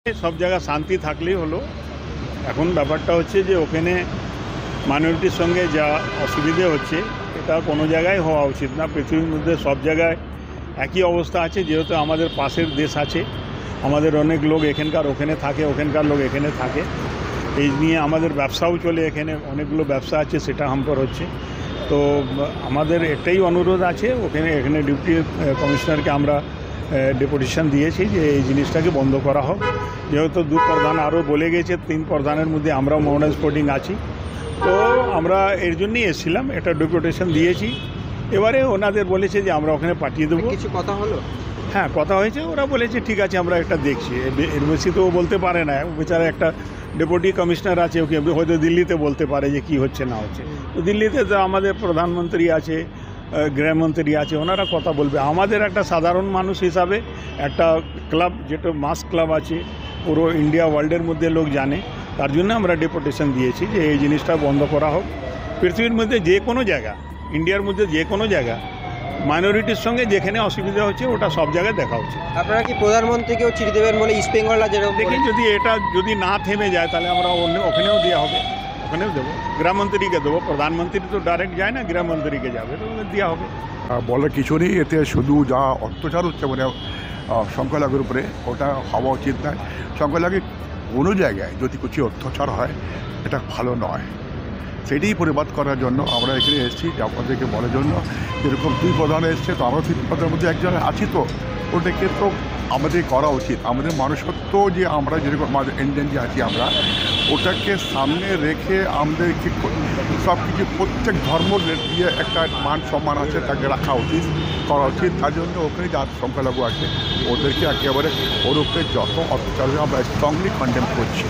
সব জায়গা শান্তি থাকলেই হলো। এখন ব্যাপারটা হচ্ছে যে ওখানে মাইনরিটির সঙ্গে যা অসুবিধে হচ্ছে এটা কোনো জায়গায় হওয়া উচিত না। পৃথিবীর মধ্যে সব জায়গায় একই অবস্থা আছে, যেহেতু আমাদের পাশের দেশ আছে, আমাদের অনেক লোক এখানকার ওখানে থাকে, ওখানকার লোক এখানে থাকে, এই নিয়ে আমাদের ব্যবসাও চলে, এখানে অনেকগুলো ব্যবসা আছে, সেটা হাম্পার হচ্ছে। তো আমাদের এটাই অনুরোধ আছে, এখানে ডিউটি কমিশনারকে আমরা ডেপুটেশন দিয়েছি যে এই জিনিসটাকে বন্ধ করা হোক। যেহেতু দু প্রধান আরও বলে গেছে, 3 প্রধানের মধ্যে আমরাও মৌনা স্পোর্টিং আছি, তো আমরা এর জন্যই এসেছিলাম, এটা ডেপুটেশন দিয়েছি। এবারে ওনাদের বলেছে যে আমরা ওখানে পাঠিয়ে দেবো। কিছু কথা হলো? হ্যাঁ, কথা হয়েছে, ওরা বলেছে ঠিক আছে আমরা একটা দেখছি। এর বেশি তো ও বলতে পারে না, বেচারা একটা ডেপুটি কমিশনার আছে, ওকে হয়তো দিল্লিতে বলতে পারে যে কি হচ্ছে না হচ্ছে। তো দিল্লিতে তো আমাদের প্রধানমন্ত্রী আছে, গৃহমন্ত্রী আছে, ওনারা কথা বলবে। আমাদের একটা সাধারণ মানুষ হিসাবে একটা ক্লাব, যেটা মাস ক্লাব আছে, পুরো ইন্ডিয়া ওয়ার্ল্ডের মধ্যে লোক জানে, তার জন্য আমরা ডেপুটেশন দিয়েছি যে এই জিনিসটা বন্ধ করা হোক। পৃথিবীর মধ্যে যে কোনো জায়গা, ইন্ডিয়ার মধ্যে যে কোনো জায়গা মাইনরিটির সঙ্গে যেখানে অসুবিধা হচ্ছে ওটা সব জায়গায় দেখা উচিত। আপনারা কি প্রধানমন্ত্রীকেও চিঠি দেবেন বলে ইস্ট বেঙ্গলরা যেরকম দেখি যদি এটা যদি না থেমে যায় তাহলে আমরা ওখানেও দেওয়া হবে, ওখানেও দেবো, গৃহমন্ত্রীকে দেবো। প্রধানমন্ত্রী তো ডাইরেক্ট যায় না, গৃহমন্ত্রীকে যাবে, তো দেওয়া হবে। বলার কিছু নেই, এতে শুধু যা অত্যাচার হচ্ছে মানে সংখ্যালঘুর উপরে, ওটা হওয়া উচিত নয়। সংখ্যালঘু কোনো জায়গায় যদি কিছু অত্যাচার হয় এটা ভালো নয়, সেটাই প্রতিবাদ করার জন্য আমরা এখানে এসেছি, আপনাদেরকে বলার জন্য। যেরকম 2 প্রধান এসছে, তো আমরা 3 প্রধানের মধ্যে একজন আছি, তো ওটাকে তো আমাদের করা উচিত। আমাদের মানুষত্ব যে আমরা যেরকম আমাদের ইন্ডিয়ান যে আছি আমরা, ওটাকে সামনে রেখে আমাদেরকে সব কিছু প্রত্যেক ধর্ম দিয়ে একটা মান সম্মান আছে, তাকে রাখা উচিত, করা উচিত। তার জন্য ওখানে যা সংখ্যালঘু আছে ওদেরকে একেবারে ওর উপরে যত অত্যাচার আমরা স্ট্রংলি কন্ডেম করছি।